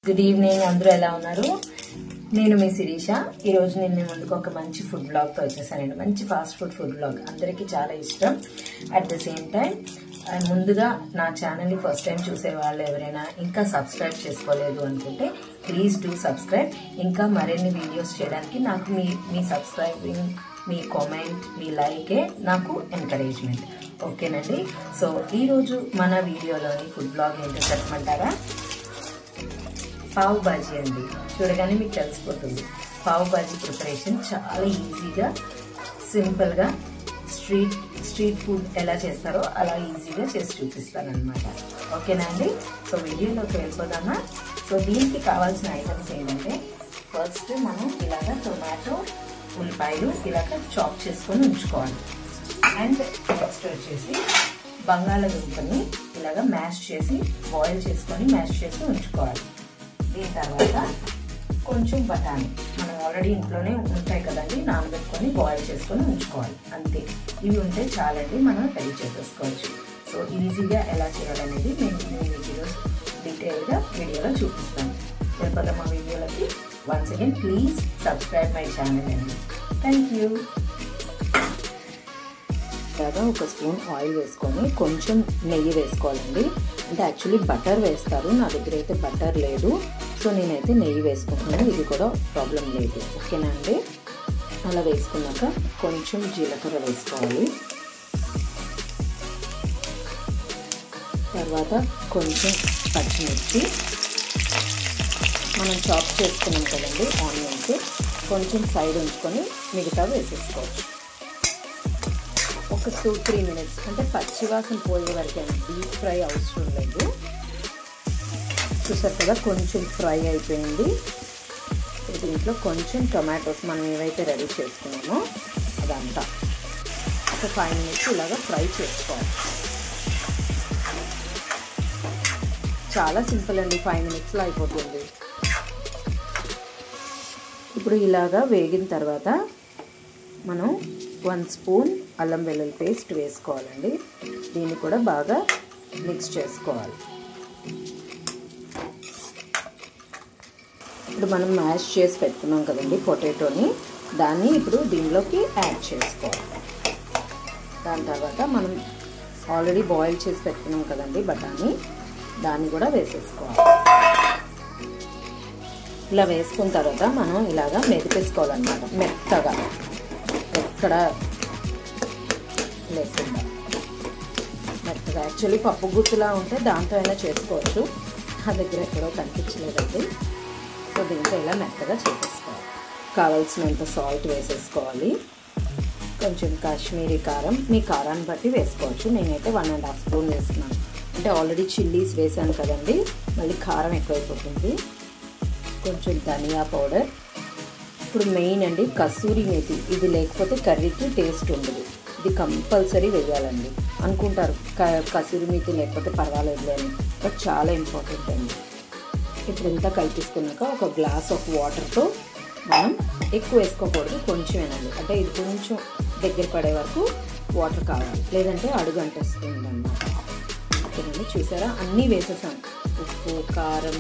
Good evening, అందరూ ఎలా ఉన్నారు? నేను మీ శిరీష. ఈ రోజు నేను మీ ముందుకు ఒక మంచి ఫుడ్ బ్లాగ్ తో వచ్చేసానండి. మంచి ఫాస్ట్ ఫుడ్ బ్లాగ్ అందరికీ చాలా ఇష్టం. అట్ ద సేమ్ టైం ముందుగా నా ఛానల్ ని ఫస్ట్ టైం చూసే వాళ్ళు ఎవరైనా ఇంకా సబ్స్క్రైబ్ చేసుకోలేదు అనుకుంటే ప్లీజ్ డూ సబ్స్క్రైబ్. ఇంకా మరిన్ని వీడియోస్ చేయడానికి నాకు మీ సబ్స్క్రైబింగ్, మీ కామెంట్, మీ లైకే నాకు ఎంకరేజ్మెంట్. ఓకేనండి. సో ఈ రోజు మన వీడియోలోని ఫుడ్ బ్లాగ్ ఏంటో చెప్పమంటారా? పావ్ బాజీ అండి. చూడగానే మీకు తెలిసిపోతుంది. పావ్ బాజీ ప్రిపరేషన్ చాలా ఈజీగా, సింపుల్గా స్ట్రీట్ ఫుడ్ ఎలా చేస్తారో అలా ఈజీగా చేసి చూపిస్తాను అనమాట. ఓకేనా అండి? సో వీడియోలోకి వెళ్ళిపోదామా? సో దీనికి కావాల్సిన ఐటమ్స్ ఏంటంటే, ఫస్ట్ మనం ఇలాగ టొమాటో, ఉల్లిపాయలు ఇలాగ చాప్ చేసుకొని ఉంచుకోవాలి. అండ్ నెక్స్ట్ వచ్చేసి బంగాళాదుంపని ఇలాగ మ్యాష్ చేసి బాయిల్ చేసుకొని మ్యాష్ చేసి ఉంచుకోవాలి. దీని తర్వాత కొంచెం బఠానీ మనం ఆల్రెడీ ఇంట్లోనే ఉంటాయి కదండి, నానబెట్టుకొని బాయిల్ చేసుకొని ఉంచుకోవాలి. అంతే, ఇవి ఉంటే చాలండి, మనం రెడీ చేసేసుకోవచ్చు. సో ఈజీగా ఎలా చేయాలనేది నేను డీటెయిల్గా వీడియోలో చూపిస్తాను. లేకపోతే మా వీడియోలకి once again please subscribe my channel అండి. Thank you. ఇలాగా ఒక స్పూన్ ఆయిల్ వేసుకొని కొంచెం నెయ్యి వేసుకోవాలండి. అంటే యాక్చువల్లీ బటర్ వేస్తారు, నా దగ్గర అయితే బటర్ లేదు, సో నేనైతే నెయ్యి వేసుకుంటున్నాను. ఇది కూడా ప్రాబ్లం లేదు. ఓకేనా అండి? అలా వేసుకున్నాక కొంచెం జీలకర్ర వేసుకోవాలి. తర్వాత కొంచెం పచ్చిమిర్చి, మనం చాప్ చేసుకున్నాం కదండి ఆనియన్స్, కొంచెం సైడ్ ఉంచుకొని మిగతా వేసేసుకోవచ్చు. ఒక 2-3 మినిట్స్, అంటే పచ్చివాసన పోయే వరకు డీప్ ఫ్రై అవసరం లేదు. చూసారు కదా, కొంచెం ఫ్రై అయిపోయింది. దీంట్లో కొంచెం టొమాటోస్ మనం ఏవైతే రెడీ చేసుకున్నామో అదంతా ఒక 5 మినిట్స్ ఇలాగా ఫ్రై చేసుకోవాలి. చాలా సింపుల్ అండి, 5 మినిట్స్లో అయిపోతుంది. ఇప్పుడు ఇలాగా వేగిన తర్వాత మనం 1 స్పూన్ అల్లం వెల్లుల్లి పేస్ట్ వేసుకోవాలండి. దీన్ని కూడా బాగా మిక్స్ చేసుకోవాలి. ఇప్పుడు మనం మ్యాష్ చేసి పెట్టుకున్నాం కదండి పొటాటోని, దాన్ని ఇప్పుడు దీనిలోకి యాడ్ చేసుకోవాలి. దాని తర్వాత మనం ఆల్రెడీ బాయిల్ చేసి పెట్టుకున్నాం కదండి బఠానీ, దాన్ని కూడా వేసేసుకోవాలి. ఇలా వేసుకున్న తర్వాత మనం ఇలాగా మెదిపేసుకోవాలన్నమాట, మెత్తగా, ఎక్కడ లేకుండా మెత్తగా. యాక్చువల్లీ పప్పు గుత్తులా ఉంటే దాంతో అయినా చేసుకోవచ్చు, నా దగ్గర ఎక్కడో కనిపించలేదండి. సో దీంతో ఇలా మెత్తగా చేసేసుకోవాలి. కావాల్సినంత సాల్ట్ వేసేసుకోవాలి. కొంచెం కాశ్మీరీ కారం మీ కారాన్ని బట్టి వేసుకోవచ్చు. నేనైతే 1.5 స్పూన్ వేస్తున్నాను, అంటే ఆల్రెడీ చిల్లీస్ వేసాను కదండి, మళ్ళీ కారం ఎక్కువైపోతుంది. కొంచెం ధనియా పౌడర్. ఇప్పుడు మెయిన్ అండి కసూరి మేతి, ఇది లేకపోతే కర్రీకి టేస్ట్ ఉండదు. ఇది కంపల్సరీ వేయాలండి. అనుకుంటారు కసూరి మేతి లేకపోతే పర్వాలేదు అని, బట్ చాలా ఇంపార్టెంట్ అండి. ఇప్పుడు ఇంత కలిపిస్తున్నాక ఒక గ్లాస్ ఆఫ్ వాటర్తో, మనం ఎక్కువ వేసుకోకూడదు, కొంచెం వేయాలి. అంటే ఇది కొంచెం దగ్గర పడే వరకు వాటర్ కావాలి, లేదంటే అడుగు అంటేస్తుంది అన్నమాట. ఓకేనండి, చూసారా అన్నీ వేసేసాను, ఉప్పు, కారం,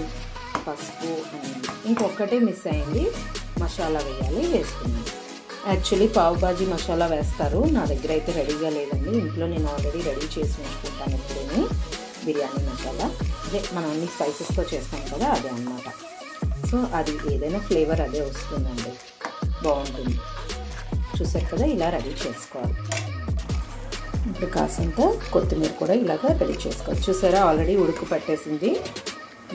పసుపు అని. ఇంకొకటే మిస్ అయింది, మసాలా వేయాలి, వేసుకున్నాను. యాక్చువల్లీ పావ్ బాజీ మసాలా వేస్తారు, నా దగ్గర అయితే రెడీగా లేదండి. ఇంట్లో నేను ఆల్రెడీ రెడీ చేసి ఉంచుకుంటాను ఎప్పుడూ. బిర్యానీ మసాలా అదే మనం అన్ని స్పైసెస్తో చేస్తాం కదా, అదే అన్నమాట. సో అది ఏదైనా ఫ్లేవర్ అదే వస్తుందండి, బాగుంటుంది. చూసారు కదా, ఇలా రెడీ చేసుకోవాలి. ఇప్పుడు కాసంత కొత్తిమీర కూడా ఇలాగ రెడీ చేసుకోవాలి. చూసారా, ఆల్రెడీ ఉడుకు పట్టేసింది.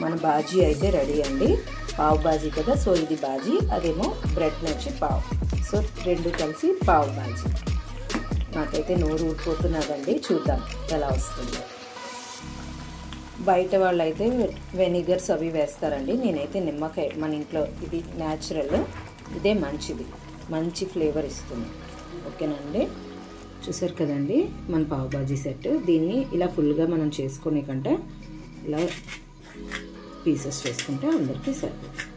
మన బాజీ అయితే రెడీ అండి. పావ్ బాజీ కదా, సో ఇది బాజీ, అదేమో బ్రెడ్ నుంచి పావ్, సో రెండు కలిసి పావ్ బాజీ. నాకైతే నోరు ఊడిపోతున్నదండి, చూద్దాం ఎలా వస్తుందో. బయట వాళ్ళు అయితే వెనిగర్స్ అవి వేస్తారండి, నేనైతే నిమ్మకాయ, మన ఇంట్లో ఇది న్యాచురల్, ఇదే మంచిది, మంచి ఫ్లేవర్ ఇస్తుంది. ఓకేనండి, చూసారు కదండి మన పావ్ బాజీ సెట్. దీన్ని ఇలా ఫుల్గా మనం చేసుకునే కంటే ఇలా పీసెస్ చేసుకుంటే అందరికీ సరిపోతుంది.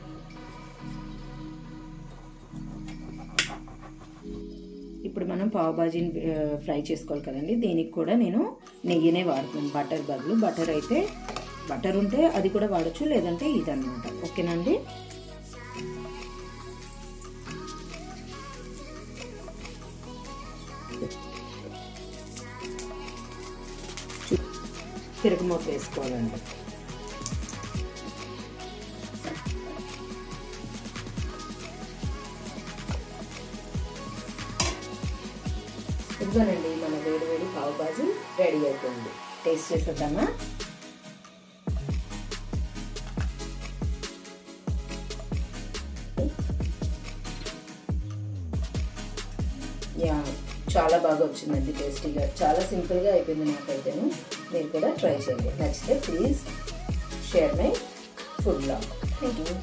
ఇప్పుడు మనం పావ్ బాజీని ఫ్రై చేసుకోవాలి కదండి, దీనికి కూడా నేను నెయ్యినే వాడుతున్నాను, బటర్ బదులు. బటర్ అయితే బటర్ ఉంటే అది కూడా వాడచ్చు, లేదంటే ఇదన్నమాట. ఓకేనండి. తిరుగుమూత వేసుకోవాలండి. ఇదిగోనండి మన వేడి వేడి పావు బాజీ రెడీ అయిపోయింది. టేస్ట్ చేసేద్దామా? యా, చాలా బాగా వచ్చిందండి, టేస్టీగా. చాలా సింపుల్గా అయిపోయింది నాకైతేను. మీరు కూడా ట్రై చేయండి. నచ్చితే please share my food blog. Thank you.